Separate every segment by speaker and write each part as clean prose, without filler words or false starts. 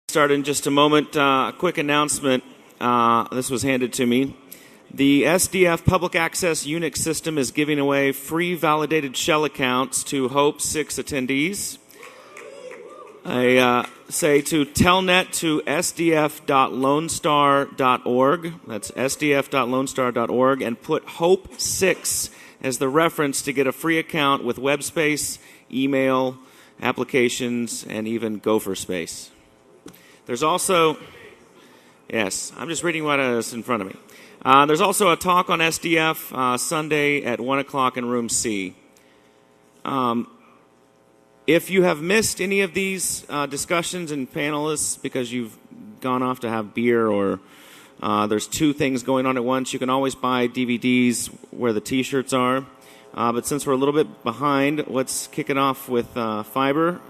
Speaker 1: Start in just a moment. A quick announcement. This was handed to me. The SDF Public Access Unix system is giving away free validated shell accounts to Hope 6 attendees. I say to telnet to sdf.lonestar.org. That's sdf.lonestar.org, and put Hope 6 as the reference to get a free account with web space, email, applications, and even Gopher space. There's also, yes, I'm just reading what is in front of me. There's also a talk on SDF Sunday at 1 o'clock in room C. If you have missed any of these discussions and panelists because you've gone off to have beer or there's two things going on at once, you can always buy DVDs where the T-shirts are. But since we're a little bit behind, let's kick it off with Fiber.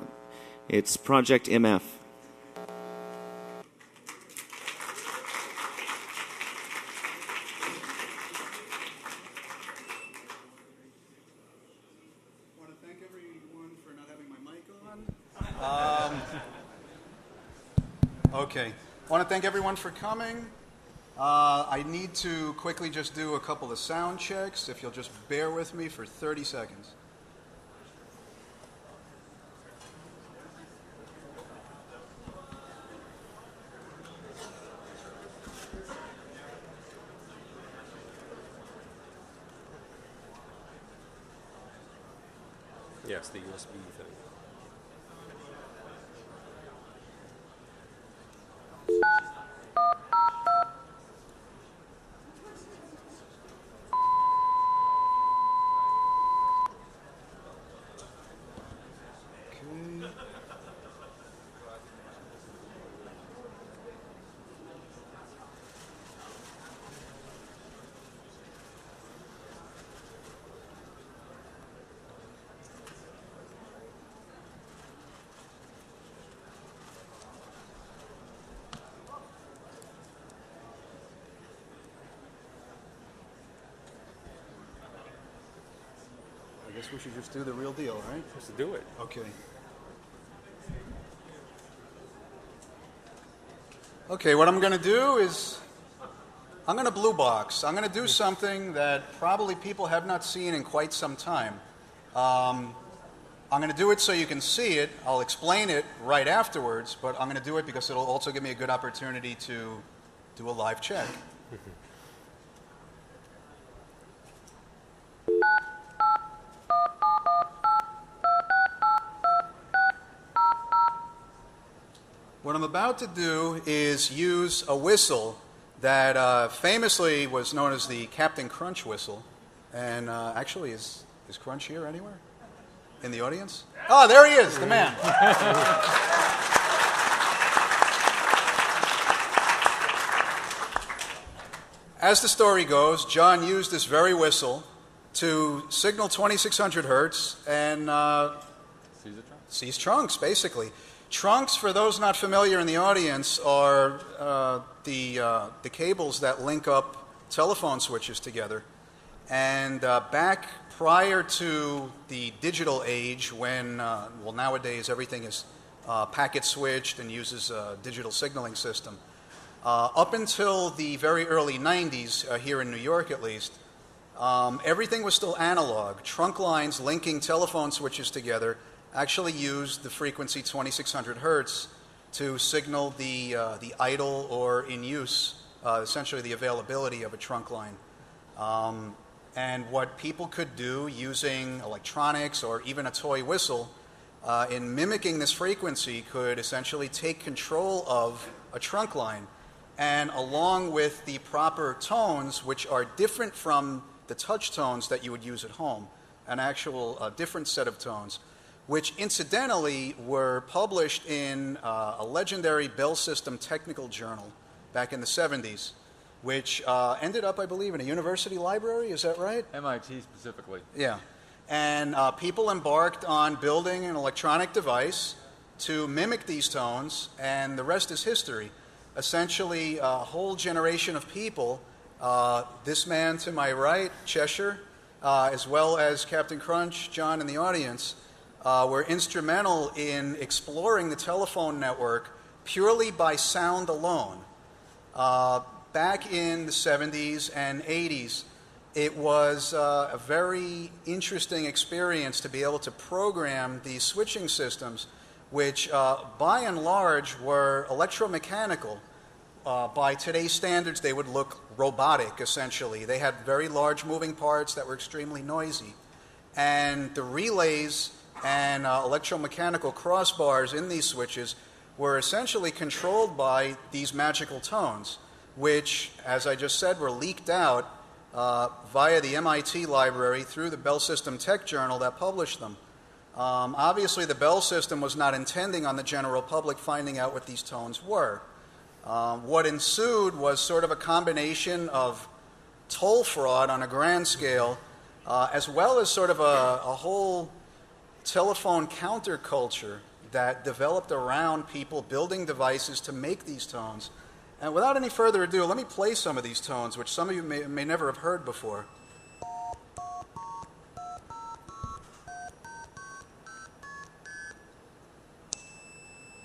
Speaker 1: It's Project MF.
Speaker 2: Okay. I want to thank everyone for coming. I need to quickly just do a couple of sound checks, if you'll just bear with me for 30 seconds.
Speaker 3: Yes, the USB thing.
Speaker 2: I guess we should just do the real deal, right?
Speaker 3: Let's do it.
Speaker 2: Okay. Okay, what I'm going to do is I'm going to blue box. I'm going to do something that probably people have not seen in quite some time. I'm going to do it so you can see it. I'll explain it right afterwards, but I'm going to do it because it'll also give me a good opportunity to do a live check. What I'm about to do is use a whistle that famously was known as the Captain Crunch whistle. And actually, is Crunch here anywhere? In the audience? Oh, there he is, the man. As the story goes, John used this very whistle to signal 2600 hertz and seize trunks, basically. Trunks, for those not familiar in the audience, are the cables that link up telephone switches together. And back prior to the digital age, when, well, nowadays everything is packet switched and uses a digital signaling system, up until the very early 90s, here in New York at least, everything was still analog. Trunk lines linking telephone switches together actually used the frequency 2600 hertz to signal the idle or in use, essentially the availability of a trunk line. And what people could do using electronics or even a toy whistle in mimicking this frequency could essentially take control of a trunk line, and along with the proper tones, which are different from the touch tones that you would use at home, an actual different set of tones, which incidentally were published in a legendary Bell System technical journal back in the 70s, which ended up, I believe, in a university library. Is that right?
Speaker 4: MIT specifically.
Speaker 2: Yeah. And people embarked on building an electronic device to mimic these tones, and the rest is history. Essentially, a whole generation of people, this man to my right, Cheshire, as well as Captain Crunch, John in the audience, were instrumental in exploring the telephone network purely by sound alone. Back in the 70s and 80s, it was a very interesting experience to be able to program these switching systems, which by and large were electromechanical. By today's standards, they would look robotic, essentially. They had very large moving parts that were extremely noisy. And the relays and electromechanical crossbars in these switches were essentially controlled by these magical tones, which, as I just said, were leaked out via the MIT library through the Bell System Tech Journal that published them. Obviously, the Bell System was not intending on the general public finding out what these tones were. What ensued was sort of a combination of toll fraud on a grand scale, as well as sort of a whole telephone counterculture that developed around people building devices to make these tones. And without any further ado, let me play some of these tones, which some of you may never have heard before.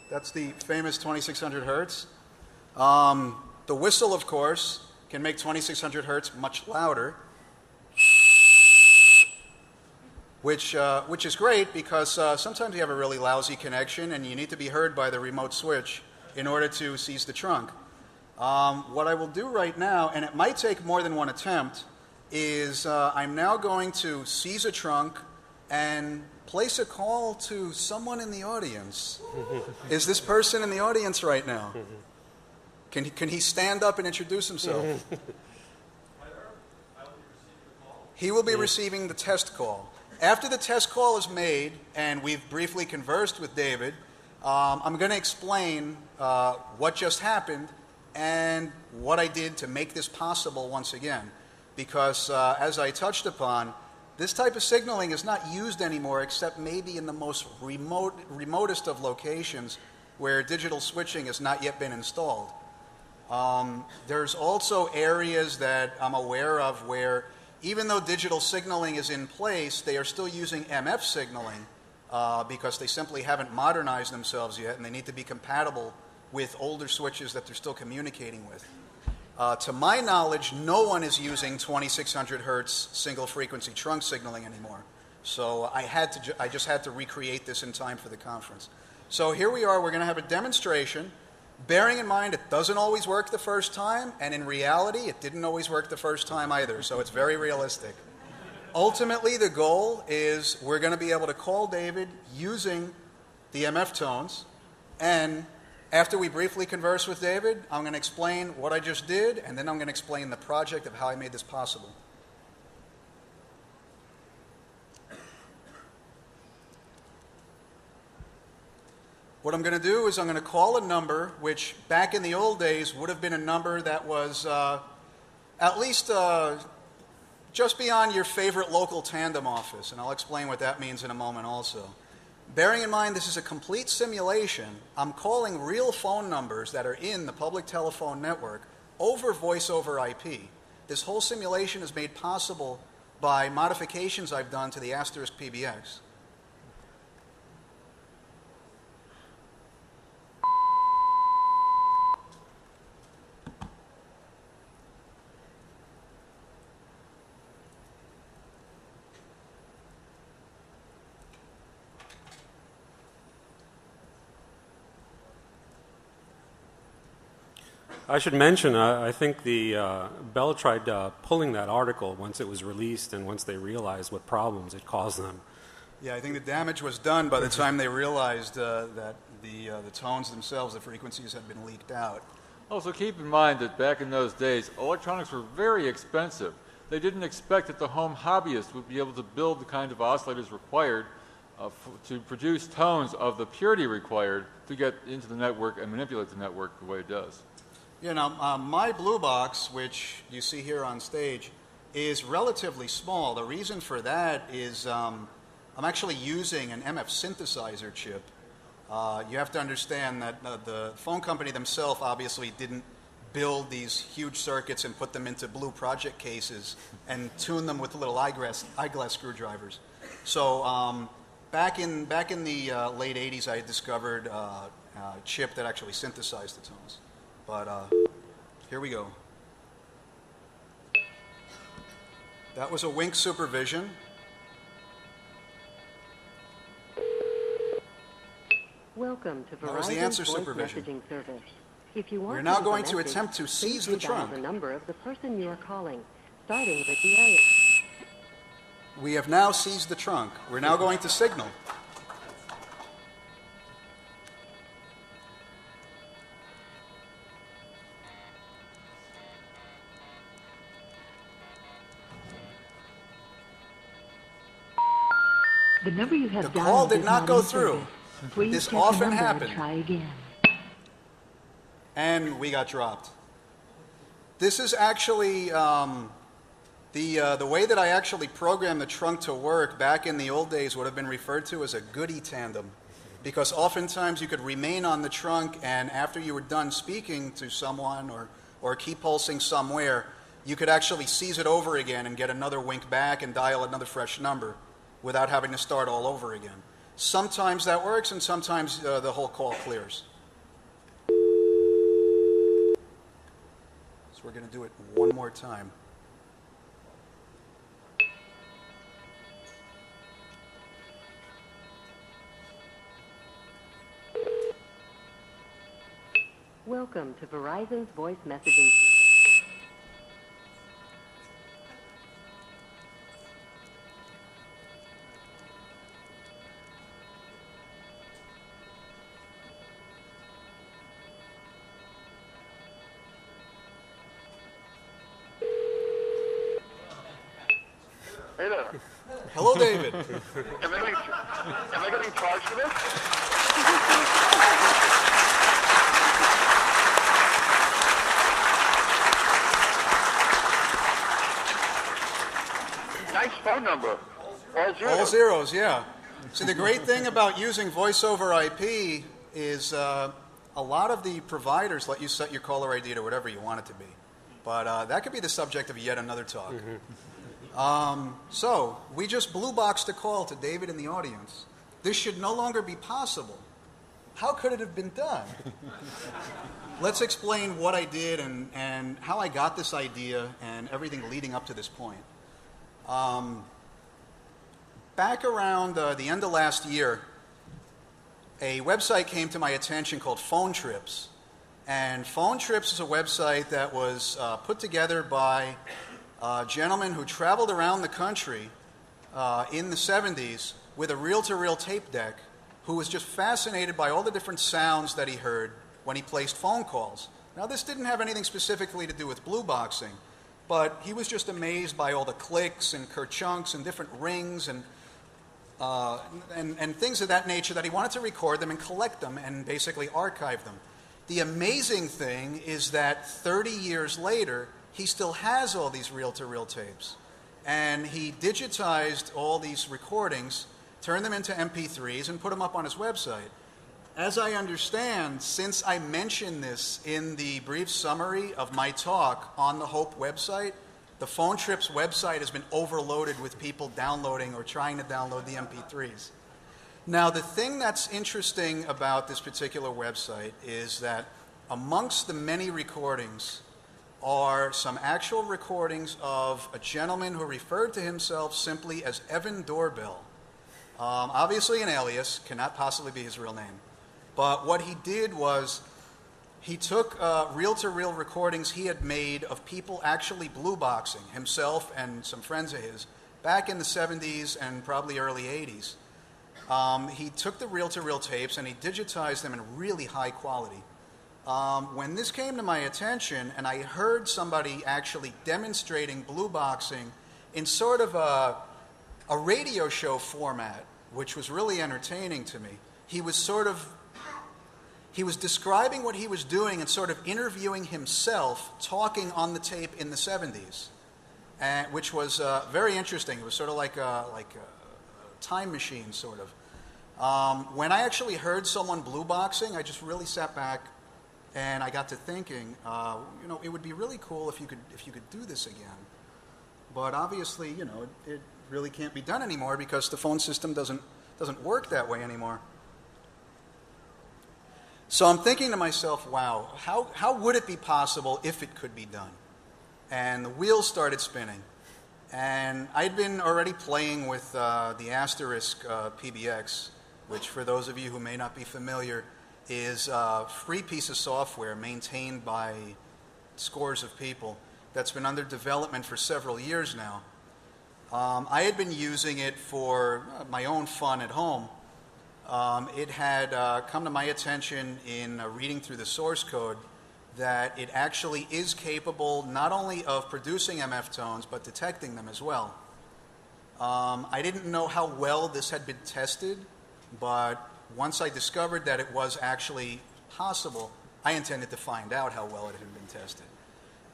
Speaker 2: That's the famous 2600 hertz. The whistle, of course, can make 2600 hertz much louder, which is great because sometimes you have a really lousy connection and you need to be heard by the remote switch in order to seize the trunk. What I will do right now, and it might take more than one attempt, is I'm now going to seize a trunk and place a call to someone in the audience. Is this person in the audience right now? Can he stand up and introduce himself? He will be receiving the test call. After the test call is made, and we've briefly conversed with David, I'm going to explain what just happened and what I did to make this possible once again. Because as I touched upon, this type of signaling is not used anymore except maybe in the most remotest of locations where digital switching has not yet been installed. There's also areas that I'm aware of where even though digital signaling is in place, they are still using MF signaling because they simply haven't modernized themselves yet and they need to be compatible with older switches that they're still communicating with. To my knowledge, no one is using 2600 hertz single frequency trunk signaling anymore. So I just had to recreate this in time for the conference. So here we are, we're going to have a demonstration, bearing in mind it doesn't always work the first time, and in reality it didn't always work the first time either, so it's very realistic. Ultimately, the goal is we're going to be able to call David using the MF tones, and after we briefly converse with David, I'm going to explain what I just did, and then I'm going to explain the project of how I made this possible. What I'm going to do is I'm going to call a number which back in the old days would have been a number that was at least just beyond your favorite local tandem office, and I'll explain what that means in a moment also. Bearing in mind this is a complete simulation, I'm calling real phone numbers that are in the public telephone network over voice over IP. This whole simulation is made possible by modifications I've done to the Asterisk PBX.
Speaker 3: I should mention, I think the Bell tried pulling that article once it was released and once they realized what problems it caused them.
Speaker 2: Yeah, I think the damage was done by the time they realized that the tones themselves, the frequencies, had been leaked out.
Speaker 4: Also, keep in mind that back in those days, electronics were very expensive. They didn't expect that the home hobbyist would be able to build the kind of oscillators required to produce tones of the purity required to get into the network and manipulate the network the way it does.
Speaker 2: You know, my blue box, which you see here on stage, is relatively small. The reason for that is I'm actually using an MF synthesizer chip. You have to understand that the phone company themselves obviously didn't build these huge circuits and put them into blue project cases and tune them with little eyeglass screwdrivers. So back in the late 80s, I discovered chip that actually synthesized the tones. But here we go. That was a Wink Supervision.
Speaker 5: Welcome to
Speaker 2: That was the
Speaker 5: Verizon's
Speaker 2: answer
Speaker 5: voice
Speaker 2: supervision.
Speaker 5: messaging service. If you want
Speaker 2: We're now
Speaker 5: leave a
Speaker 2: going to
Speaker 5: message,
Speaker 2: attempt to seize the
Speaker 5: please dial
Speaker 2: trunk.
Speaker 5: the number of the person you are calling, starting with the area.
Speaker 2: We have now seized the trunk. We're now going to signal.
Speaker 5: The number you have
Speaker 2: The call
Speaker 5: dialed
Speaker 2: did
Speaker 5: is
Speaker 2: not
Speaker 5: not
Speaker 2: go
Speaker 5: in
Speaker 2: through.
Speaker 5: service. Please
Speaker 2: This
Speaker 5: check the
Speaker 2: often
Speaker 5: number and
Speaker 2: happened.
Speaker 5: try again.
Speaker 2: And we got dropped. This is actually the way that I actually programmed the trunk to work back in the old days would have been referred to as a goody tandem, because oftentimes you could remain on the trunk, and after you were done speaking to someone or key pulsing somewhere, you could actually seize it over again and get another wink back and dial another fresh number without having to start all over again. Sometimes that works, and sometimes the whole call clears. So we're going to do it one more time.
Speaker 5: Welcome to Verizon's voice messaging service.
Speaker 6: Hey there.
Speaker 2: Hello, David.
Speaker 6: Am I getting charged for this? Nice phone number. All zeros.
Speaker 2: All zeros, yeah. See, the great thing about using voice over IP is a lot of the providers let you set your caller ID to whatever you want it to be. But that could be the subject of yet another talk. So, we just blue boxed a call to David in the audience. This should no longer be possible. How could it have been done? Let's explain what I did and how I got this idea and everything leading up to this point. Back around the end of last year, a website came to my attention called Phone Trips. And Phone Trips is a website that was put together by a gentleman who traveled around the country in the 70s with a reel-to-reel tape deck, who was just fascinated by all the different sounds that he heard when he placed phone calls. Now, this didn't have anything specifically to do with blue boxing, but he was just amazed by all the clicks and kerchunks and different rings and things of that nature that he wanted to record them and collect them and basically archive them. The amazing thing is that 30 years later, he still has all these reel-to-reel tapes. And he digitized all these recordings, turned them into MP3s, and put them up on his website. As I understand, since I mentioned this in the brief summary of my talk on the HOPE website, the Phone Trips website has been overloaded with people downloading or trying to download the MP3s. Now, the thing that's interesting about this particular website is that amongst the many recordings are some actual recordings of a gentleman who referred to himself simply as Evan Doorbell. Obviously an alias, cannot possibly be his real name. But what he did was he took reel-to-reel recordings he had made of people actually blue boxing, himself and some friends of his, back in the 70s and probably early 80s. He took the reel-to-reel tapes and he digitized them in really high quality. When this came to my attention and I heard somebody actually demonstrating blue boxing in sort of a radio show format, which was really entertaining to me, he was describing what he was doing and sort of interviewing himself talking on the tape in the 70s, which was very interesting. It was sort of like a time machine, sort of. When I actually heard someone blue boxing, I just really sat back and I got to thinking, it would be really cool if you could do this again. But obviously, it really can't be done anymore because the phone system doesn't work that way anymore. So I'm thinking to myself, wow, how would it be possible if it could be done? And the wheels started spinning. And I'd been already playing with the Asterisk PBX, which for those of you who may not be familiar, is a free piece of software maintained by scores of people that's been under development for several years now. I had been using it for my own fun at home. It had come to my attention in reading through the source code that it actually is capable not only of producing MF tones, but detecting them as well. I didn't know how well this had been tested, but once I discovered that it was actually possible, I intended to find out how well it had been tested.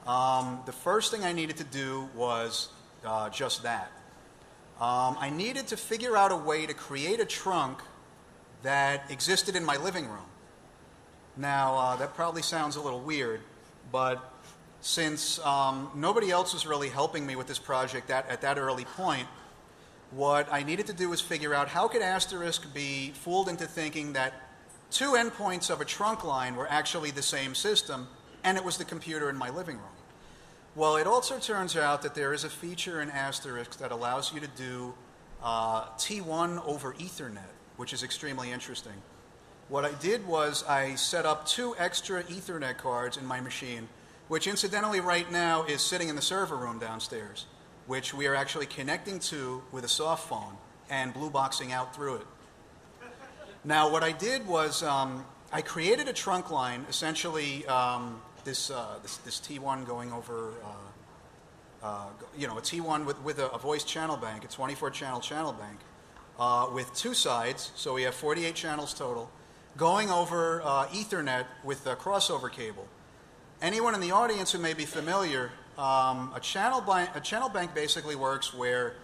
Speaker 2: The first thing I needed to do was just that. I needed to figure out a way to create a trunk that existed in my living room. Now, that probably sounds a little weird, but since nobody else was really helping me with this project at that early point, what I needed to do was figure out how could Asterisk be fooled into thinking that two endpoints of a trunk line were actually the same system, and it was the computer in my living room. Well, it also turns out that there is a feature in Asterisk that allows you to do T1 over Ethernet, which is extremely interesting. What I did was I set up 2 extra Ethernet cards in my machine, which incidentally right now is sitting in the server room downstairs, which we are actually connecting to with a soft phone and blue boxing out through it. Now, what I did was I created a trunk line, essentially this T1 going over, a T1 with a voice channel bank, a 24-channel channel bank, with 2 sides, so we have 48 channels total, going over Ethernet with a crossover cable. Anyone in the audience who may be familiar, a channel bank basically works where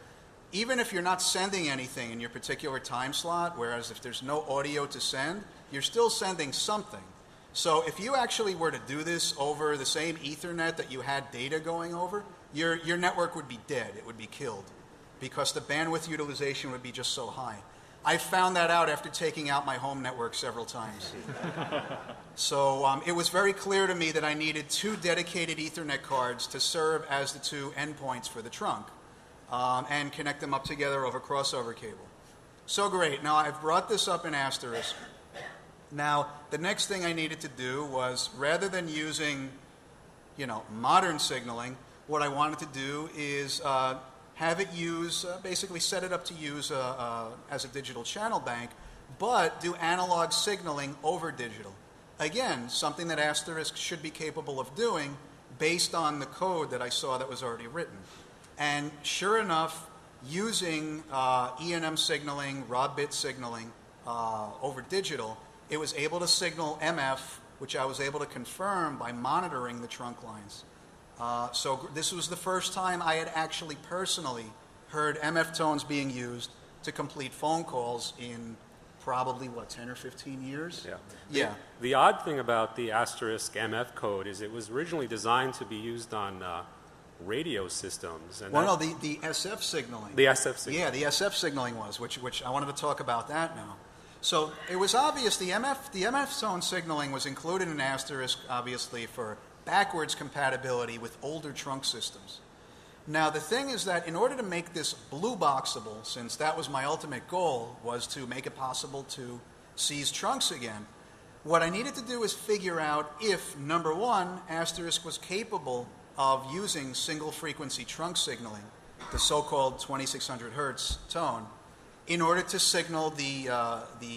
Speaker 2: even if you're not sending anything in your particular time slot, whereas if there's no audio to send, you're still sending something. So if you actually were to do this over the same Ethernet that you had data going over, your network would be dead. It would be killed because the bandwidth utilization would be just so high. I found that out after taking out my home network several times. So it was very clear to me that I needed 2 dedicated Ethernet cards to serve as the 2 endpoints for the trunk and connect them up together over crossover cable. So great. Now I've brought this up in Asterisk. Now the next thing I needed to do was, rather than using, modern signaling, what I wanted to do is have it use, basically set it up to use as a digital channel bank, but do analog signaling over digital. Again, something that Asterisk should be capable of doing based on the code that I saw that was already written. And sure enough, using E&M signaling, raw bit signaling over digital, it was able to signal MF, which I was able to confirm by monitoring the trunk lines. So this was the first time I had actually personally heard MF tones being used to complete phone calls in probably, 10 or 15 years?
Speaker 3: Yeah.
Speaker 2: Yeah.
Speaker 3: The odd thing about the Asterisk MF code is it was originally designed to be used on radio systems. And
Speaker 2: Well, no, the SF signaling.
Speaker 3: the SF signal.
Speaker 2: Yeah, the SF signaling was, which I wanted to talk about that now. So it was obvious the MF tone signaling was included in Asterisk, obviously, for backwards compatibility with older trunk systems. Now, the thing is that in order to make this blue boxable, since that was my ultimate goal, was to make it possible to seize trunks again, what I needed to do is figure out if, number one, Asterisk was capable of using single frequency trunk signaling, the so-called 2600 hertz tone, in order to signal the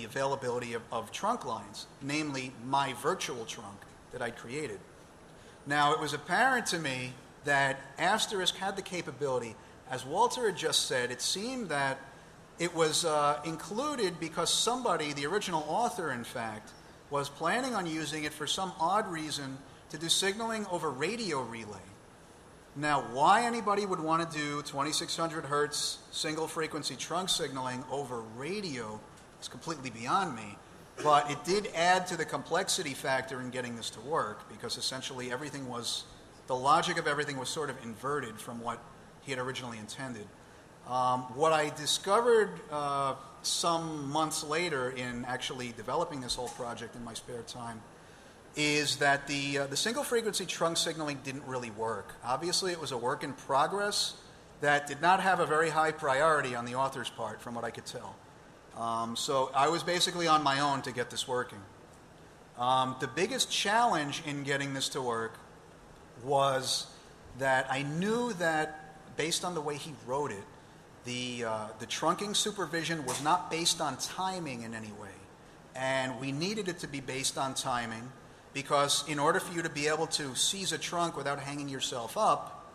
Speaker 2: availability of trunk lines, namely my virtual trunk that I'd created. Now, it was apparent to me that Asterisk had the capability, as Walter had just said, it seemed that it was included because somebody, the original author in fact, was planning on using it for some odd reason to do signaling over radio relay. Now, why anybody would want to do 2600 hertz single frequency trunk signaling over radio is completely beyond me. But it did add to the complexity factor in getting this to work, because essentially the logic of everything was sort of inverted from what he had originally intended. What I discovered some months later in actually developing this whole project in my spare time is that the single frequency trunk signaling didn't really work. Obviously, it was a work in progress that did not have a very high priority on the author's part, from what I could tell. So I was basically on my own to get this working. The biggest challenge in getting this to work was that I knew that, based on the way he wrote it, the trunking supervision was not based on timing in any way. And we needed it to be based on timing because in order for you to be able to seize a trunk without hanging yourself up,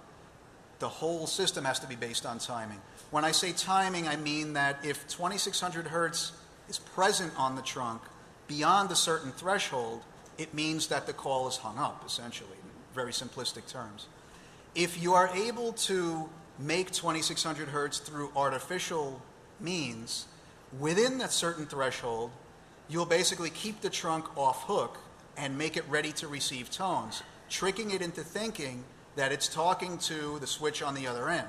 Speaker 2: the whole system has to be based on timing. When I say timing, I mean that if 2600 hertz is present on the trunk beyond a certain threshold, it means that the call is hung up, essentially, in very simplistic terms. If you are able to make 2600 hertz through artificial means within that certain threshold, you'll basically keep the trunk off hook and make it ready to receive tones, tricking it into thinking that it's talking to the switch on the other end.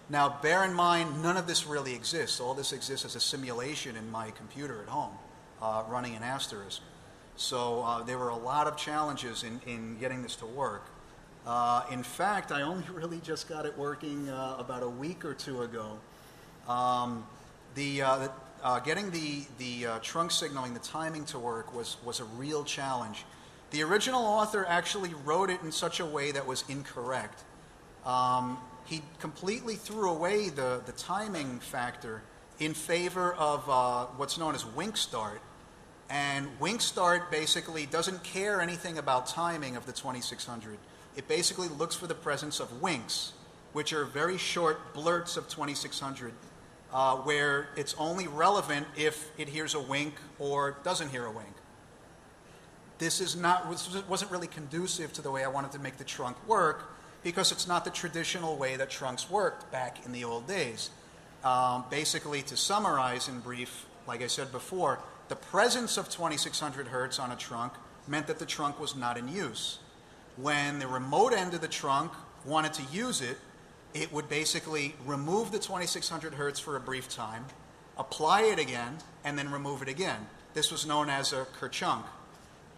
Speaker 2: Now, bear in mind, none of this really exists. All this exists as a simulation in my computer at home, running an Asterisk. So there were a lot of challenges in getting this to work. In fact, I only really just got it working about a week or two ago. Getting the trunk signaling, the timing to work was a real challenge. The original author actually wrote it in such a way that was incorrect. He completely threw away the timing factor in favor of what's known as wink start. And wink start basically doesn't care anything about timing of the 2600. It basically looks for the presence of winks, which are very short blurts of 2600, where it's only relevant if it hears a wink or doesn't hear a wink. This wasn't really conducive to the way I wanted to make the trunk work, because it's not the traditional way that trunks worked back in the old days. Basically, to summarize in brief, like I said before, the presence of 2600 hertz on a trunk meant that the trunk was not in use. When the remote end of the trunk wanted to use it, it would basically remove the 2600 hertz for a brief time, apply it again, and then remove it again. This was known as a kerchunk.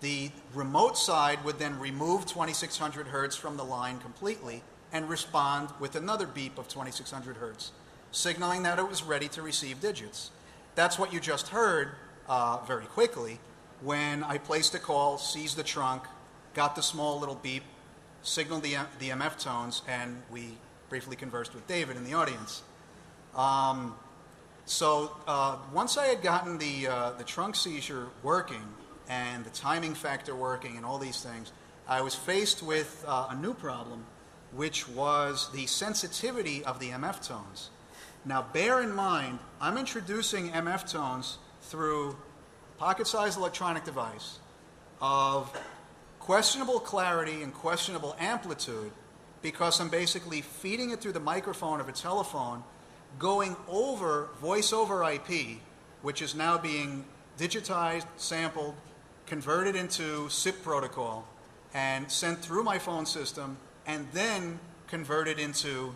Speaker 2: The remote side would then remove 2600 hertz from the line completely and respond with another beep of 2600 hertz, signaling that it was ready to receive digits. That's what you just heard very quickly when I placed a call, seized the trunk, got the small little beep, signaled the MF tones, and we briefly conversed with David in the audience. Once I had gotten the trunk seizure working and the timing factor working and all these things, I was faced with a new problem, which was the sensitivity of the MF tones. Now, bear in mind, I'm introducing MF tones through a pocket-sized electronic device of questionable clarity and questionable amplitude, because I'm basically feeding it through the microphone of a telephone, going over voice over IP, which is now being digitized, sampled, converted into SIP protocol, and sent through my phone system, and then converted into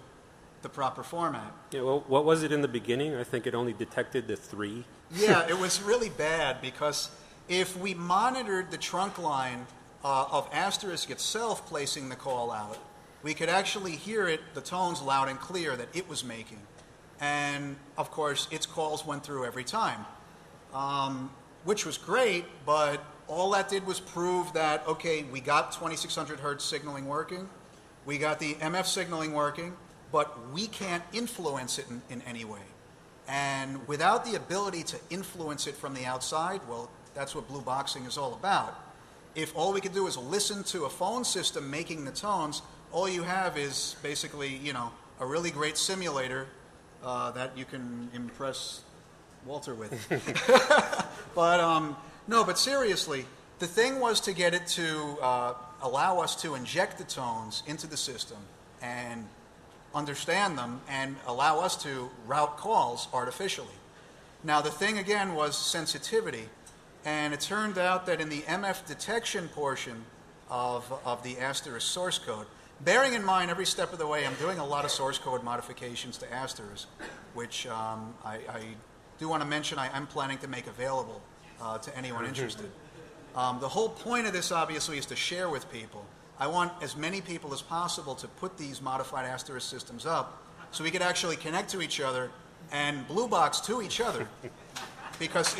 Speaker 2: the proper format.
Speaker 3: Yeah, well, what was it in the beginning? I think it only detected the 3.
Speaker 2: Yeah, it was really bad, because if we monitored the trunk line of Asterisk itself placing the call out, we could actually hear it, the tones loud and clear that it was making. And, of course, its calls went through every time, which was great, but all that did was prove that, okay, we got 2600 hertz signaling working, we got the MF signaling working, but we can't influence it in any way. And without the ability to influence it from the outside, well, that's what blue boxing is all about. If all we could do is listen to a phone system making the tones, all you have is basically, a really great simulator that you can impress Walter with. But seriously, the thing was to get it to allow us to inject the tones into the system and understand them and allow us to route calls artificially. Now, the thing again was sensitivity, and it turned out that in the MF detection portion of the Asterisk source code, bearing in mind every step of the way, I'm doing a lot of source code modifications to Asters, which I do want to mention I'm planning to make available to anyone interested. The whole point of this, obviously, is to share with people. I want as many people as possible to put these modified Asterisk systems up so we could actually connect to each other and blue box to each other. Because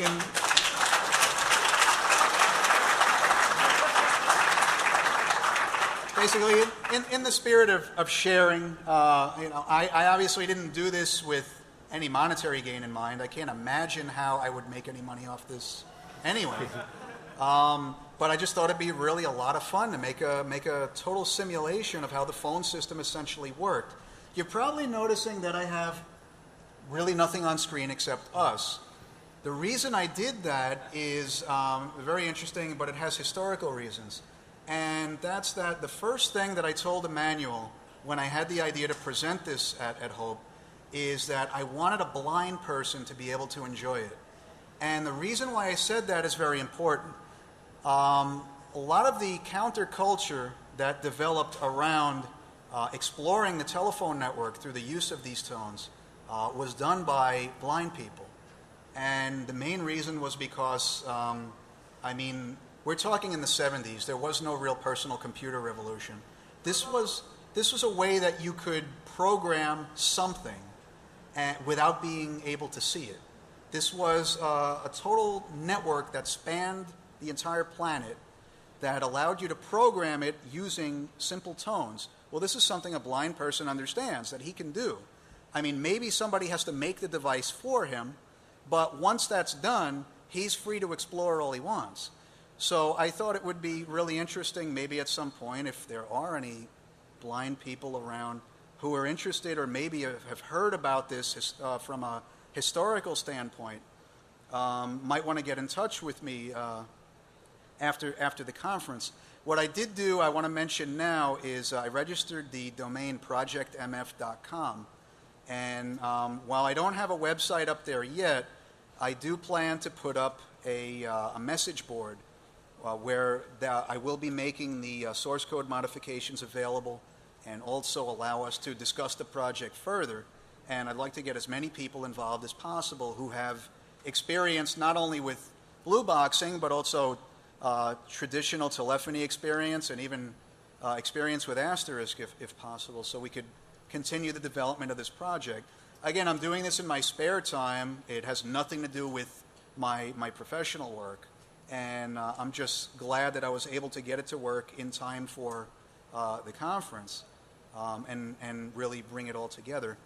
Speaker 2: basically, in the spirit of sharing, I obviously didn't do this with any monetary gain in mind. I can't imagine how I would make any money off this anyway. But I just thought it'd be really a lot of fun to make a total simulation of how the phone system essentially worked. You're probably noticing that I have really nothing on screen except us. The reason I did that is very interesting, but it has historical reasons. And that's that the first thing that I told Emmanuel when I had the idea to present this at Hope is that I wanted a blind person to be able to enjoy it. And the reason why I said that is very important. A lot of the counterculture that developed around exploring the telephone network through the use of these tones was done by blind people. And the main reason was because, we're talking in the 70s. There was no real personal computer revolution. This was a way that you could program something without being able to see it. This was a total network that spanned the entire planet that allowed you to program it using simple tones. Well, this is something a blind person understands that he can do. I mean, maybe somebody has to make the device for him, but once that's done, he's free to explore all he wants. So I thought it would be really interesting, maybe at some point, if there are any blind people around who are interested or maybe have heard about this from a historical standpoint, might want to get in touch with me after the conference. What I did do, I want to mention now, is I registered the domain projectmf.com. And while I don't have a website up there yet, I do plan to put up a message board where I will be making the source code modifications available and also allow us to discuss the project further. And I'd like to get as many people involved as possible who have experience not only with blue boxing, but also traditional telephony experience and even experience with Asterisk if possible, so we could continue the development of this project. Again, I'm doing this in my spare time. It has nothing to do with my professional work. And I'm just glad that I was able to get it to work in time for the conference and really bring it all together.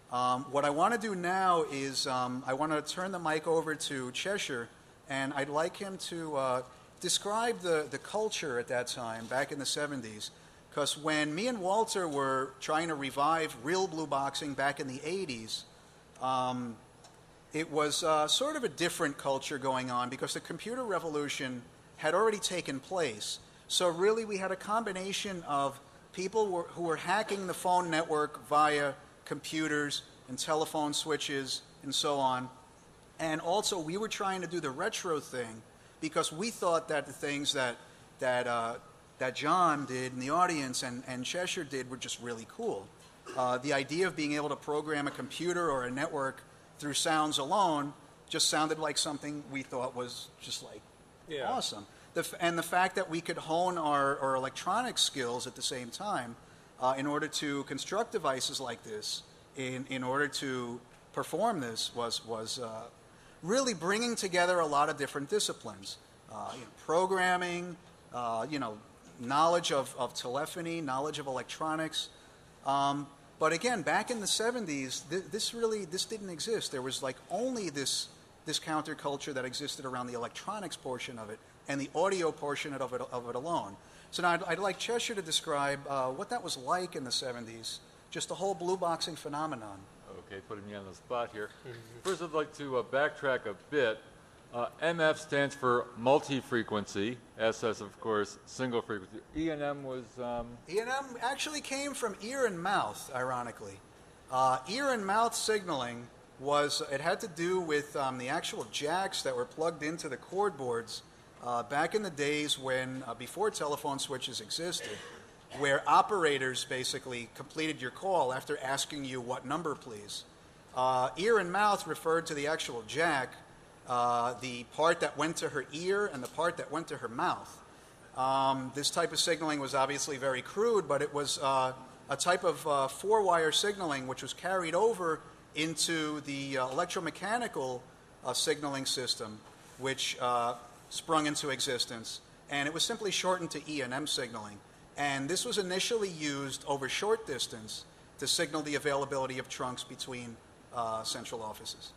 Speaker 2: What I want to do now is I want to turn the mic over to Cheshire, and I'd like him to describe the culture at that time, back in the 70s. Because when me and Walter were trying to revive real blue boxing back in the 80s, it was sort of a different culture going on because the computer revolution had already taken place. So really we had a combination of people who were hacking the phone network via computers and telephone switches and so on. And also we were trying to do the retro thing because we thought that the things that John did in the audience and Cheshire did were just really cool. The idea of being able to program a computer or a network through sounds alone just sounded like something we thought was just like awesome. And the fact that we could hone our electronic skills at the same time in order to construct devices like this, in order to perform this, was really bringing together a lot of different disciplines. Programming, knowledge of telephony, knowledge of electronics. But again, back in the 70s, this didn't exist. There was like only this counterculture that existed around the electronics portion of it and the audio portion of it alone. So now I'd like Cheshire to describe what that was like in the 70s, just the whole blue boxing phenomenon.
Speaker 4: Okay, putting me on the spot here. First, I'd like to backtrack a bit. MF stands for multi-frequency. SS, of course, single frequency. E&M was...
Speaker 2: E&M actually came from ear and mouth, ironically. Ear and mouth signaling it had to do with the actual jacks that were plugged into the cord boards back in the days when, before telephone switches existed. where operators basically completed your call after asking you what number, please. Ear and mouth referred to the actual jack, the part that went to her ear and the part that went to her mouth. This type of signaling was obviously very crude, but it was a type of four-wire signaling which was carried over into the electromechanical signaling system, which sprung into existence, and it was simply shortened to E&M signaling. And this was initially used over short distance to signal the availability of trunks between central offices.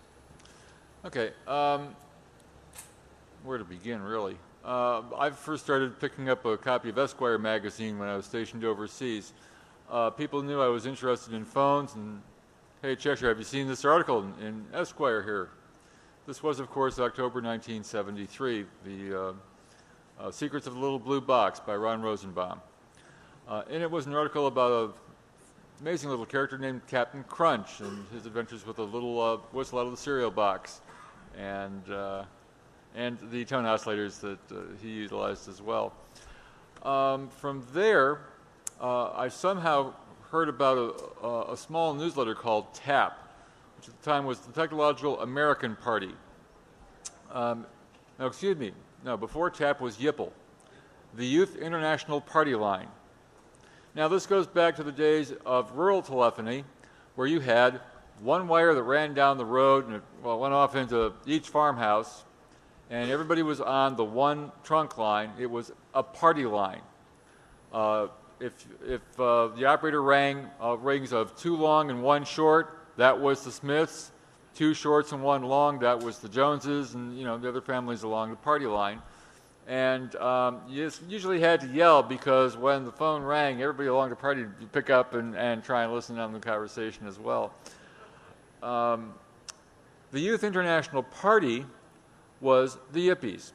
Speaker 4: Okay, where to begin, really? I first started picking up a copy of Esquire magazine when I was stationed overseas. People knew I was interested in phones, and hey, Cheshire, have you seen this article in Esquire here? This was, of course, October 1973, the Secrets of the Little Blue Box by Ron Rosenbaum. And it was an article about an amazing little character named Captain Crunch and his adventures with a little whistle out of the cereal box, and the tone oscillators that he utilized as well. From there, I somehow heard about a small newsletter called TAP, which at the time was the Technological American Party. Before TAP was YIPL, the Youth International Party Line. Now, this goes back to the days of rural telephony, where you had one wire that ran down the road and went off into each farmhouse, and everybody was on the one trunk line. It was a party line. If the operator rang rings of two long and one short, that was the Smiths. Two shorts and one long, that was the Joneses, and the other families along the party line. And you usually had to yell, because when the phone rang, everybody along the party would pick up and try and listen on the conversation as well. The Youth International Party was the Yippies,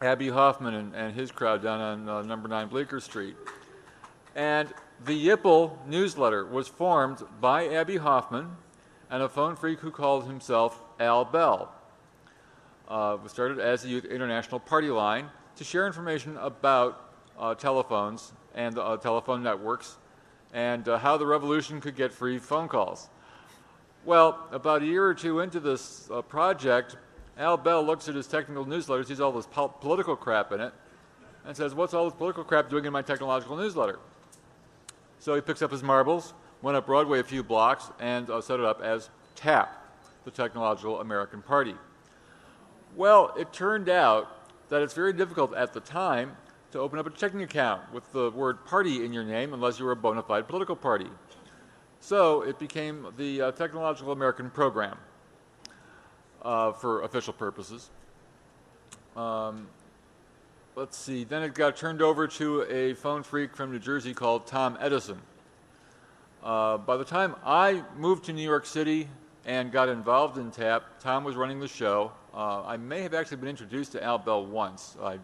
Speaker 4: Abby Hoffman and his crowd down on number 9 Bleecker Street. And the YIPL newsletter was formed by Abby Hoffman and a phone freak who called himself Al Bell. It was started as the Youth International Party Line to share information about telephones and telephone networks and how the revolution could get free phone calls. Well, about a year or two into this project, Al Bell looks at his technical newsletter, sees all this political crap in it, and says, "What's all this political crap doing in my technological newsletter?" So he picks up his marbles, went up Broadway a few blocks, and set it up as TAP, the Technological American Party. Well, it turned out that it's very difficult at the time to open up a checking account with the word party in your name unless you were a bona fide political party. So it became the Technological American Program for official purposes. Let's see, then it got turned over to a phone freak from New Jersey called Tom Edison. By the time I moved to New York City and got involved in TAP, Tom was running the show. I may have actually been introduced to Al Bell once. I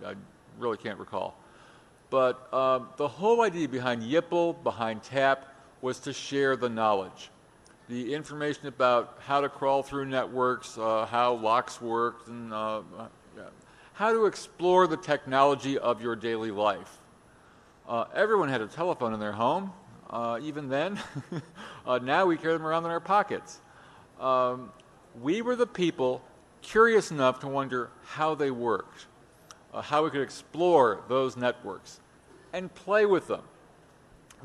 Speaker 4: really can't recall. But the whole idea behind YIPL, behind TAP, was to share the knowledge. The information about how to crawl through networks, how locks worked, and how to explore the technology of your daily life. Everyone had a telephone in their home, even then. Now we carry them around in our pockets. We were the people curious enough to wonder how they worked, how we could explore those networks and play with them.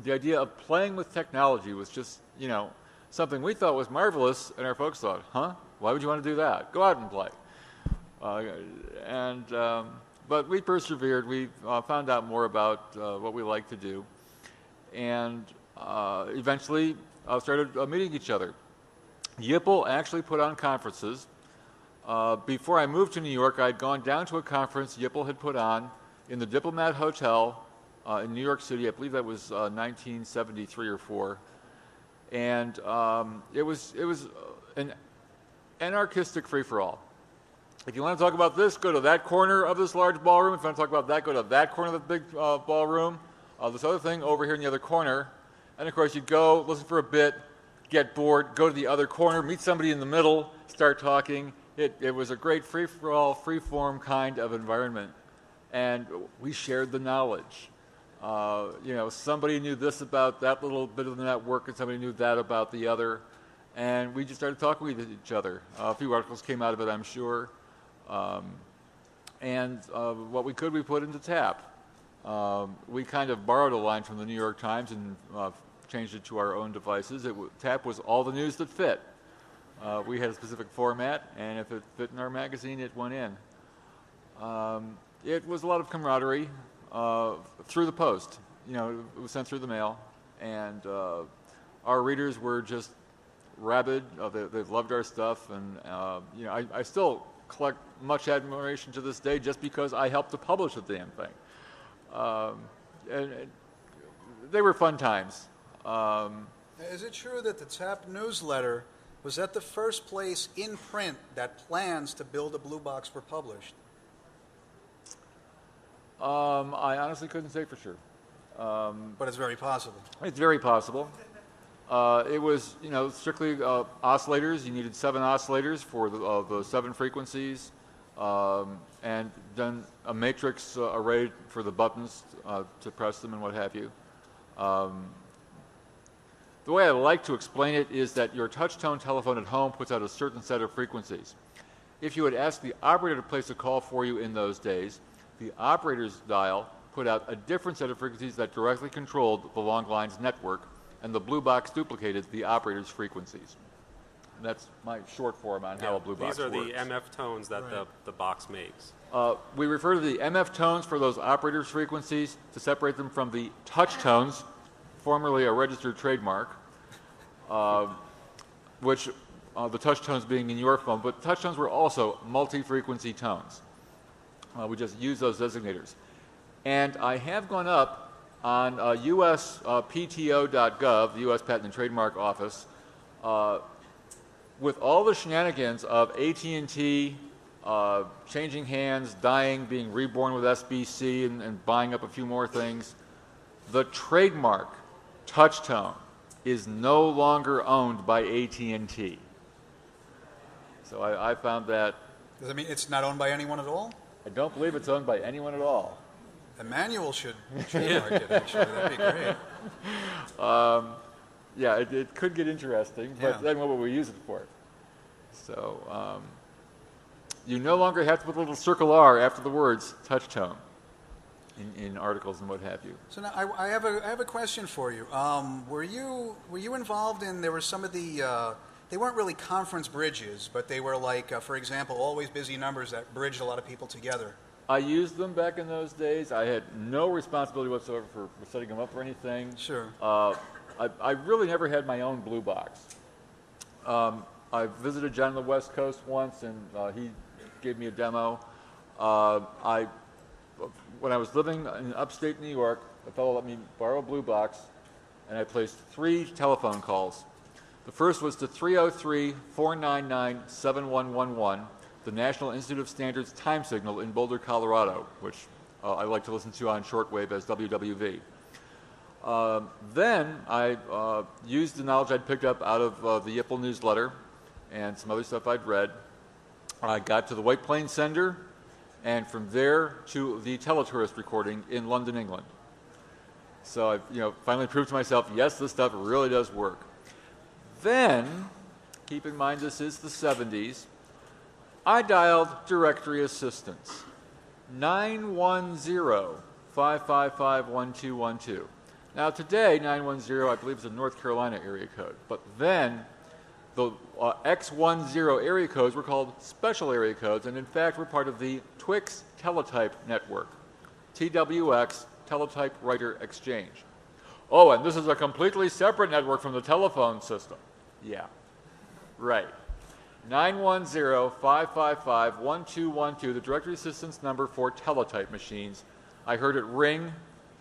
Speaker 4: The idea of playing with technology was just, something we thought was marvelous, and our folks thought, why would you want to do that? Go out and play. But we persevered. We found out more about what we like to do, and eventually started meeting each other. YIPL actually put on conferences. Before I moved to New York, I'd gone down to a conference YIPL had put on in the Diplomat Hotel in New York City. I believe that was 1973 or 4. And it was an anarchistic free-for-all. If you want to talk about this, go to that corner of this large ballroom. If you want to talk about that, go to that corner of the big ballroom. This other thing over here in the other corner. And, of course, you'd go, listen for a bit, get bored, go to the other corner, meet somebody in the middle, start talking. It was a great free-for-all, free-form kind of environment. And we shared the knowledge. Somebody knew this about that little bit of the network, and somebody knew that about the other, and we just started talking with each other. A few articles came out of it, I'm sure, and what we could, we put into TAP. We kind of borrowed a line from the New York Times and changed it to our own devices. TAP was all the news that fit. We had a specific format, and if it fit in our magazine, it went in. It was a lot of camaraderie through the post. It was sent through the mail, and our readers were just rabid. They've loved our stuff, and I still collect much admiration to this day just because I helped to publish the damn thing. And they were fun times.
Speaker 2: Is it true that the TAP newsletter was at the first place in print that plans to build a blue box were published?
Speaker 4: I honestly couldn't say for sure.
Speaker 2: But it's very possible.
Speaker 4: It's very possible. It was, strictly oscillators. You needed 7 oscillators for the 7 frequencies, and then a matrix array for the buttons to press them and what have you. The way I like to explain it is that your touch-tone telephone at home puts out a certain set of frequencies. If you had asked the operator to place a call for you in those days, the operator's dial put out a different set of frequencies that directly controlled the long lines network, and the blue box duplicated the operator's frequencies. And that's my short form on how a blue box
Speaker 3: works. These are
Speaker 4: works.
Speaker 3: the MF tones that the box makes.
Speaker 4: We refer to the MF tones for those operator's frequencies to separate them from the touch tones, formerly a registered trademark, which the touch tones being in your phone, but touch tones were also multi-frequency tones. We just use those designators. And I have gone up on USPTO.gov, the U.S. Patent and Trademark Office, with all the shenanigans of AT&T changing hands, dying, being reborn with SBC, and buying up a few more things. The trademark touch tone is no longer owned by AT&T. So I found that.
Speaker 2: Does that mean it's not owned by anyone at all?
Speaker 4: I don't believe it's owned by anyone at all.
Speaker 2: Emmanuel should trademark it, actually. That'd be great.
Speaker 4: Yeah, it could get interesting, but then what would we use it for? So you no longer have to put a little circle R after the words touch tone in articles and what have you.
Speaker 2: So now I have a question for you. Were you involved in, there were some of the, they weren't really conference bridges, but they were like, for example, always busy numbers that bridged a lot of people together.
Speaker 4: I used them back in those days. I had no responsibility whatsoever for setting them up or anything.
Speaker 2: Sure.
Speaker 4: I really never had my own blue box. I visited John on the West Coast once, and he gave me a demo. When I was living in upstate New York, a fellow let me borrow a blue box, and I placed 3 telephone calls. The first was to 303-499-7111, the National Institute of Standards time signal in Boulder, Colorado, which I like to listen to on shortwave as WWV. Then I used the knowledge I'd picked up out of the Yipple newsletter and some other stuff I'd read. I got to the White Plains sender, and from there to the teletourist recording in London, England. So I finally proved to myself, yes, this stuff really does work. Then, keep in mind this is the 70s, I dialed directory assistance, 910-555-1212. Now today, 910, I believe, is a North Carolina area code, but then the X10 area codes were called special area codes, and in fact were part of the Twix Teletype Network, TWX, Teletype Writer Exchange. Oh, and this is a completely separate network from the telephone system. Yeah, right. 910-555-1212, the directory assistance number for teletype machines. I heard it ring,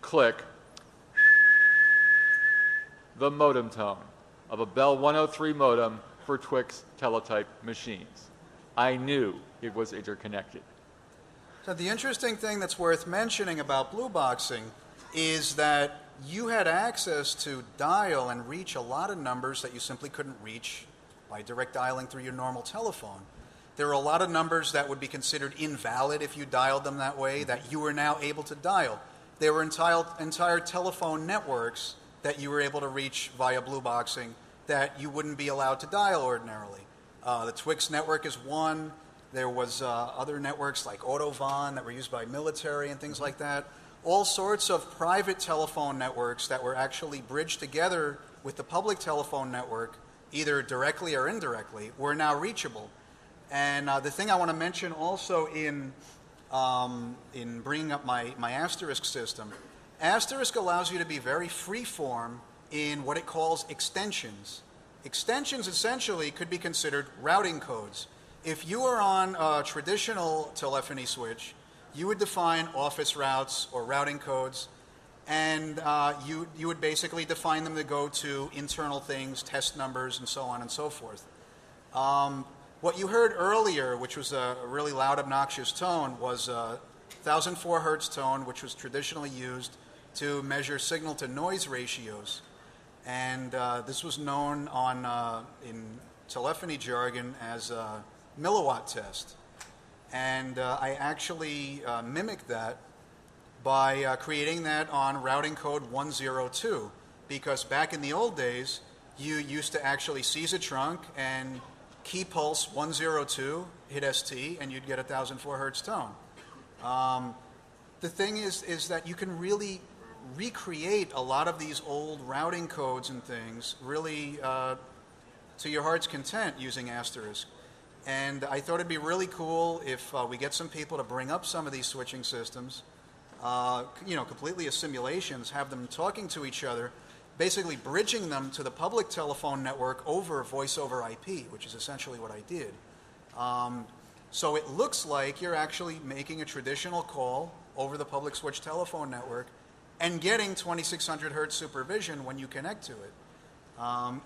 Speaker 4: click, the modem tone of a Bell 103 modem for Twix teletype machines. I knew it was interconnected.
Speaker 2: So the interesting thing that's worth mentioning about blue boxing is that you had access to dial and reach a lot of numbers that you simply couldn't reach by direct dialing through your normal telephone. There are a lot of numbers that would be considered invalid if you dialed them that way that you are now able to dial. there were entire telephone networks that you were able to reach via blue boxing that you wouldn't be allowed to dial ordinarily. The Twix network is one. There was other networks like Autovon that were used by military and things like that. All sorts of private telephone networks that were actually bridged together with the public telephone network, either directly or indirectly, were now reachable. And the thing I want to mention also in bringing up my Asterisk system, Asterisk allows you to be very free-form in what it calls extensions. Extensions essentially could be considered routing codes. If you are on a traditional telephony switch, you would define office routes or routing codes, and you would basically define them to go to internal things, test numbers, and so on and so forth. What you heard earlier, which was a really loud, obnoxious tone, was a 1004 hertz tone, which was traditionally used to measure signal-to-noise ratios. And this was known in telephony jargon as a milliwatt test. And I actually mimicked that by creating that on routing code 102, because back in the old days, you used to actually seize a trunk and key pulse 102, hit ST, and you'd get a 1004 hertz tone. The thing is that you can really recreate a lot of these old routing codes and things really to your heart's content using Asterisk. And I thought it'd be really cool if we get some people to bring up some of these switching systems, completely as simulations, have them talking to each other, basically bridging them to the public telephone network over voice over IP, which is essentially what I did. So it looks like you're actually making a traditional call over the public switch telephone network and getting 2600 hertz supervision when you connect to it,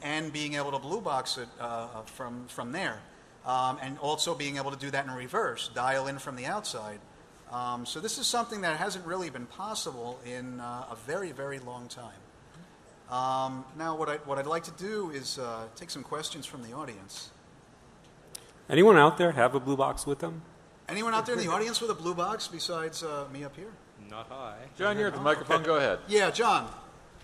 Speaker 2: and being able to blue box it from there. And also being able to do that in reverse, dial in from the outside. So this is something that hasn't really been possible in a very, very long time. Now, what I'd like to do is take some questions from the audience.
Speaker 3: Anyone out there have a blue box with them?
Speaker 2: Anyone out there in the audience with a blue box besides me up here?
Speaker 7: Not I.
Speaker 4: John, you're at the microphone. Go ahead.
Speaker 2: Yeah, John,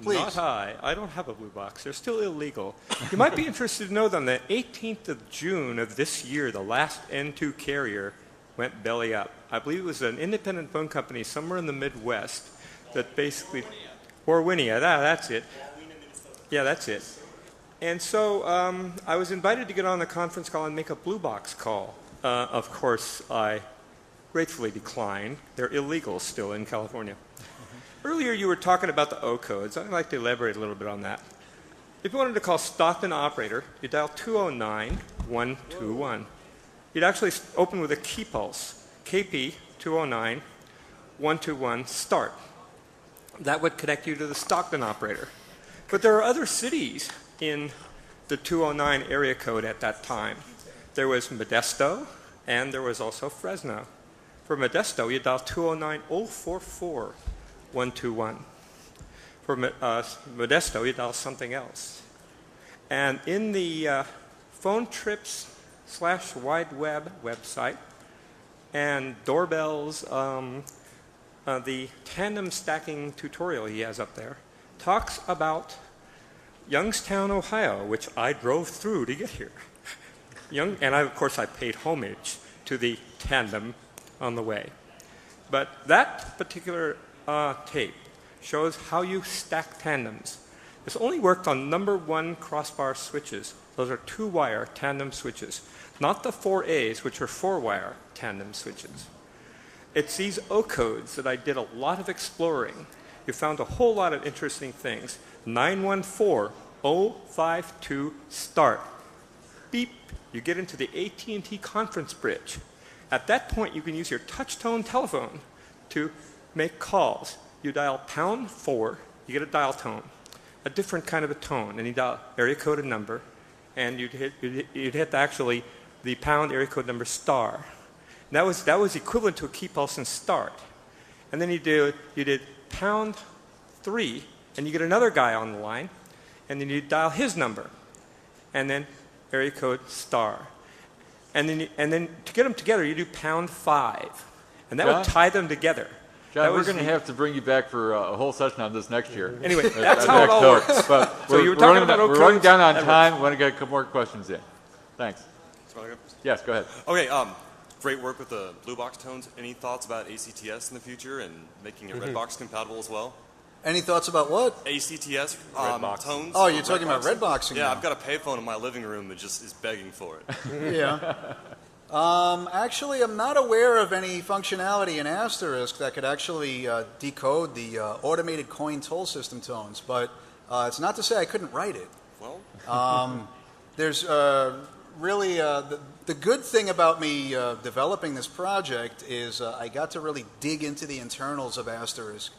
Speaker 2: please.
Speaker 7: Not I. I don't have a blue box. They're still illegal. You might be interested to know that on the 18th of June of this year, the last N2 carrier went belly up. I believe it was an independent phone company somewhere in the Midwest that basically... Warwinia, that's it. Yeah, that's it. And so I was invited to get on the conference call and make a blue box call. Of course, I gratefully declined. They're illegal still in California. Earlier you were talking about the O codes. I'd like to elaborate a little bit on that. If you wanted to call Stockton operator, you dial 209-121. You'd actually open with a key pulse, KP 209-121 start. That would connect you to the Stockton operator. But there are other cities in the 209 area code at that time. There was Modesto, and there was also Fresno. For Modesto, you dial 209-044-121. For Modesto, you dial something else. And in the phone trips / wide web website and doorbells, the tandem stacking tutorial he has up there talks about Youngstown, Ohio, which I drove through to get here. Of course, I paid homage to the tandem on the way. But that particular tape shows how you stack tandems. This only worked on number 1 crossbar switches. Those are 2-wire tandem switches, not the 4As, which are 4-wire tandem switches. It's these O codes that I did a lot of exploring. You found a whole lot of interesting things. 914-052 start. Beep. You get into the AT&T conference bridge. At that point, you can use your touch-tone telephone to make calls. You dial #4, you get a dial tone, a different kind of a tone, and you dial area code and number, and you'd hit actually the pound area code number star. And that was equivalent to a key pulse and start. And then you did #3, and you get another guy on the line, and then you dial his number, and then area code star. And then to get them together, you do #5. And that would tie them together.
Speaker 4: John, we're going to have to bring you back for a whole session on this next year.
Speaker 7: Anyway,
Speaker 4: At
Speaker 7: that's how it all
Speaker 4: next
Speaker 7: works.
Speaker 4: But
Speaker 7: So you were
Speaker 4: we're
Speaker 7: talking
Speaker 4: running,
Speaker 7: about
Speaker 4: we're running down on
Speaker 7: Edwards.
Speaker 4: time. We want to get a couple more questions in. Thanks. Yes, go ahead.
Speaker 8: Okay, great work with the blue box tones. Any thoughts about ACTS in the future and making it Redbox compatible as well?
Speaker 2: Any thoughts about what?
Speaker 8: ACTS tones.
Speaker 2: Oh, you're talking about Redboxing
Speaker 8: Yeah,
Speaker 2: now.
Speaker 8: I've got a payphone in my living room that just is begging for it.
Speaker 2: Yeah. Actually, I'm not aware of any functionality in Asterisk that could actually decode the automated coin toll system tones, but it's not to say I couldn't write it.
Speaker 8: Well,
Speaker 2: There's really the good thing about me developing this project is I got to really dig into the internals of Asterisk,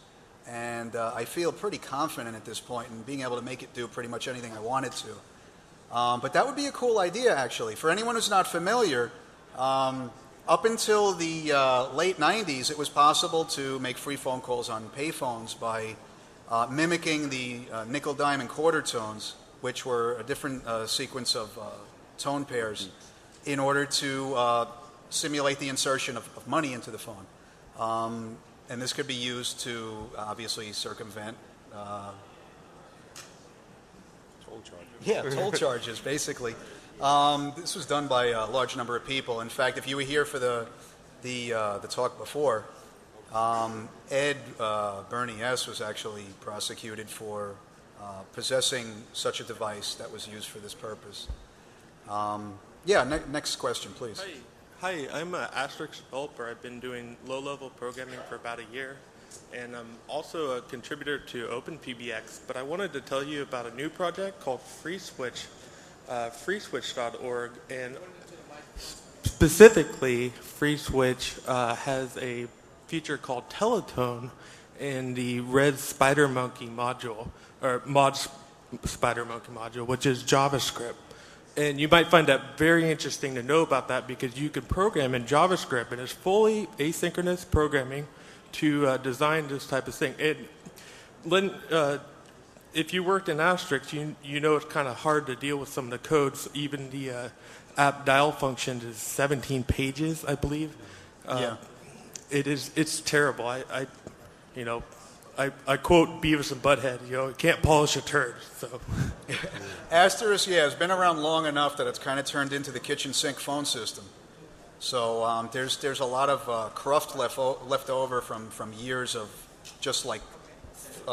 Speaker 2: and I feel pretty confident at this point in being able to make it do pretty much anything I want it to. But that would be a cool idea, actually. For anyone who's not familiar, up until the late 90s, it was possible to make free phone calls on payphones by mimicking the nickel, dime, and quarter tones, which were a different sequence of tone pairs, in order to simulate the insertion of money into the phone. And this could be used to obviously circumvent
Speaker 3: Toll charges.
Speaker 2: yeah, toll charges, basically. This was done by a large number of people. In fact, if you were here for the talk before, Ed Bernie S. was actually prosecuted for possessing such a device that was used for this purpose. Next question, please.
Speaker 9: Hi, I'm an Asterisk developer. I've been doing low-level programming for about a year, and I'm also a contributor to OpenPBX, but I wanted to tell you about a new project called FreeSwitch, freeswitch.org, and specifically, FreeSwitch has a feature called Teletone in the Red SpiderMonkey module, or Mod SpiderMonkey module, which is JavaScript. And you might find that very interesting to know about that because you can program in JavaScript, and it's fully asynchronous programming to design this type of thing. Lynn, if you worked in Asterisk, you know it's kind of hard to deal with some of the codes. Even the app dial function is 17 pages, I believe. It's terrible. I quote Beavis and Butthead, you can't polish a turd. So,
Speaker 2: Asterisk, has been around long enough that it's kind of turned into the kitchen sink phone system. So there's a lot of cruft left over from years of just like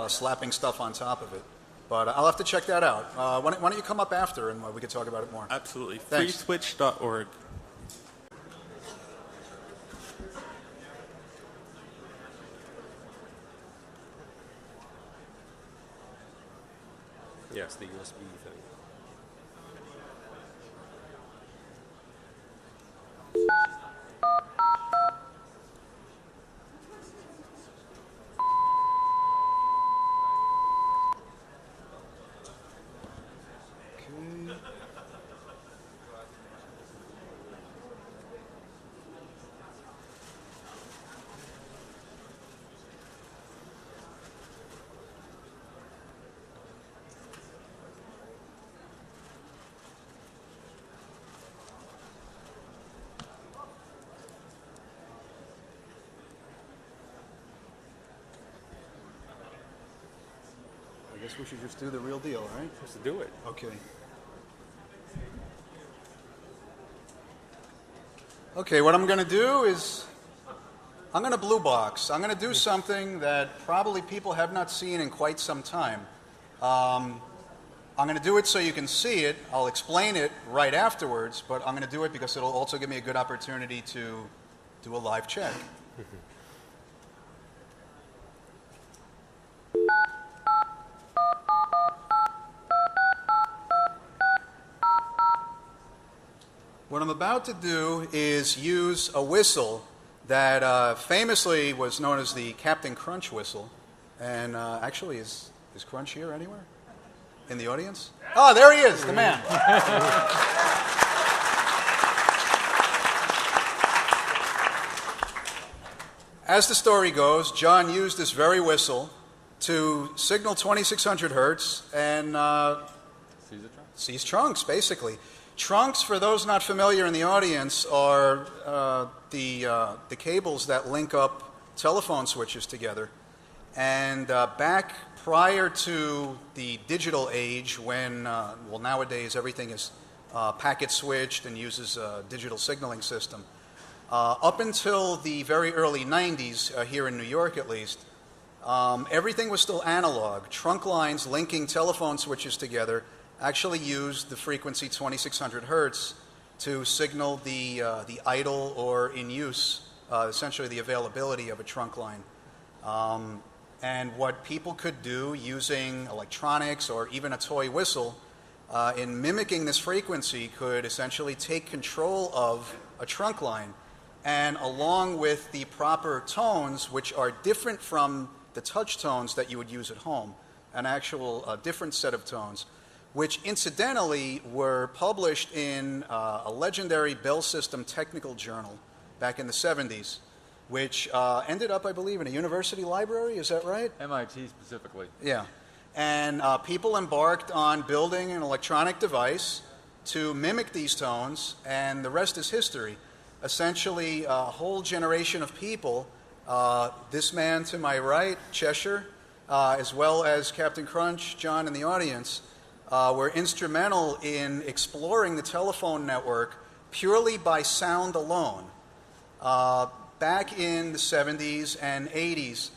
Speaker 2: slapping stuff on top of it. But I'll have to check that out. Why don't you come up after and we can talk about it more?
Speaker 9: Absolutely.
Speaker 2: Thanks.
Speaker 9: Freeswitch.org.
Speaker 3: Yes, the USB thing.
Speaker 2: I guess we should just do the real deal, right?
Speaker 3: Just to do it.
Speaker 2: Okay. Okay, what I'm going to do is I'm going to blue box. I'm going to do something that probably people have not seen in quite some time. I'm going to do it so you can see it. I'll explain it right afterwards, but I'm going to do it because it'll also give me a good opportunity to do a live check. What I'm about to do is use a whistle that famously was known as the Captain Crunch whistle. And actually, is Crunch here anywhere? In the audience? Oh, there he is, the man. As the story goes, John used this very whistle to signal 2600 hertz and seize trunks, basically. Trunks, for those not familiar in the audience, are the cables that link up telephone switches together. And back prior to the digital age, when, nowadays everything is packet switched and uses a digital signaling system, up until the very early 90s, here in New York at least, everything was still analog. Trunk lines linking telephone switches together actually used the frequency 2600 hertz to signal the idle or in use, essentially the availability of a trunk line. And what people could do using electronics or even a toy whistle in mimicking this frequency could essentially take control of a trunk line, and along with the proper tones, which are different from the touch tones that you would use at home, an actual different set of tones, which incidentally were published in a legendary Bell System technical journal back in the 70s, which ended up, I believe, in a university library. Is that right?
Speaker 4: MIT specifically.
Speaker 2: Yeah. And people embarked on building an electronic device to mimic these tones, and the rest is history. Essentially, a whole generation of people, this man to my right, Cheshire, as well as Captain Crunch, John in the audience, were instrumental in exploring the telephone network purely by sound alone. Back in the 70s and 80s,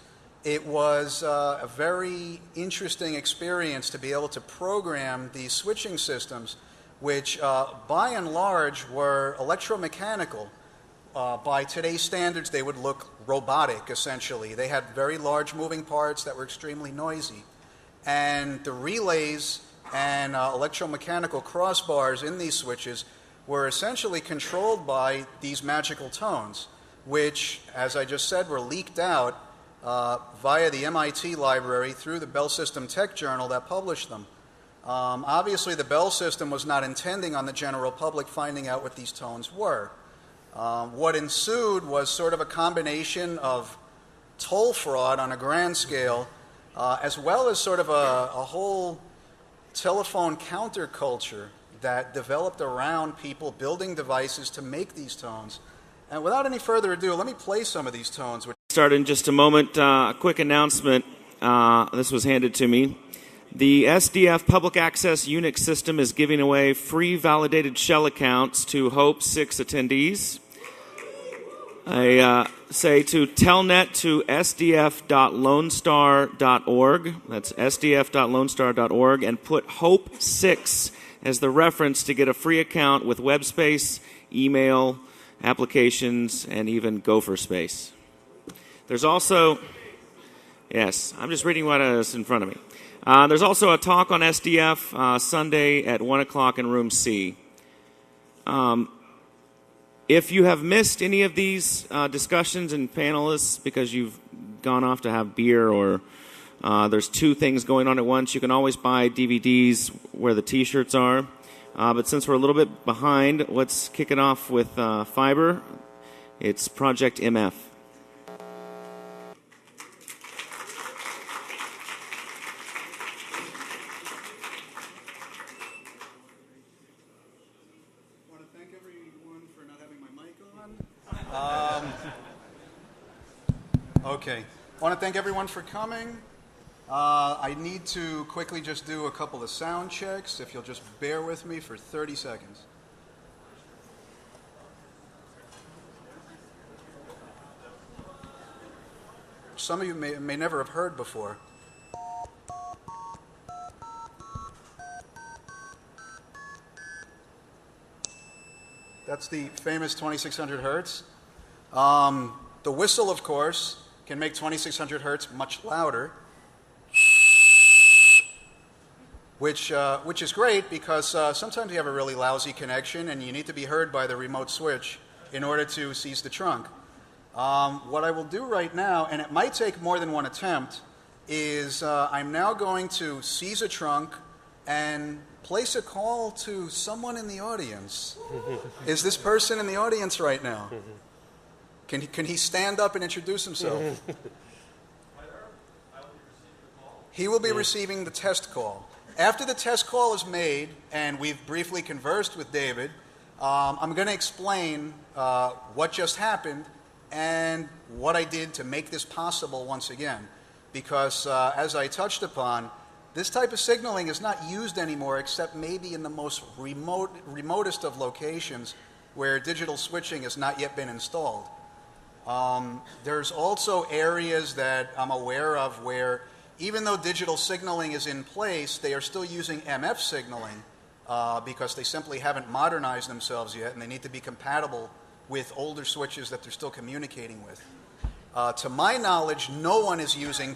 Speaker 2: it was a very interesting experience to be able to program these switching systems, which by and large were electromechanical. By today's standards, they would look robotic, essentially. They had very large moving parts that were extremely noisy. And the relays and electromechanical crossbars in these switches were essentially controlled by these magical tones, which, as I just said, were leaked out via the MIT library through the Bell System Tech Journal that published them. Obviously, the Bell System was not intending on the general public finding out what these tones were. What ensued was sort of a combination of toll fraud on a grand scale, as well as sort of a whole telephone counterculture that developed around people building devices to make these tones. And without any further ado, let me play some of these tones.
Speaker 1: Start in just a moment. A quick announcement. This was handed to me. The SDF Public Access Unix system is giving away free validated shell accounts to Hope 6 attendees. I say to telnet to sdf.lonestar.org. That's sdf.lonestar.org, and put Hope 6 as the reference to get a free account with WebSpace, email, applications, and even Gopher Space. There's also, yes, I'm just reading what is in front of me. There's also a talk on SDF Sunday at 1 o'clock in room C. If you have missed any of these discussions and panelists because you've gone off to have beer or there's two things going on at once, you can always buy DVDs where the T-shirts are. But since we're a little bit behind, let's kick it off with Fiber. It's Project MF.
Speaker 2: Okay. I want to thank everyone for coming. I need to quickly just do a couple of sound checks, if you'll just bear with me for 30 seconds. Some of you may never have heard before. That's the famous 2600 hertz. The whistle, of course, can make 2600 hertz much louder, which is great because sometimes you have a really lousy connection and you need to be heard by the remote switch in order to seize the trunk. What I will do right now, and it might take more than one attempt, is I'm now going to seize a trunk and place a call to someone in the audience. Is this person in the audience right now? Can he stand up and introduce himself? He will be receiving the test call. After the test call is made, and we've briefly conversed with David, I'm going to explain what just happened and what I did to make this possible once again. Because as I touched upon, this type of signaling is not used anymore except maybe in the most remotest of locations where digital switching has not yet been installed. There's also areas that I'm aware of where even though digital signaling is in place, they are still using MF signaling because they simply haven't modernized themselves yet and they need to be compatible with older switches that they're still communicating with. To my knowledge, no one is using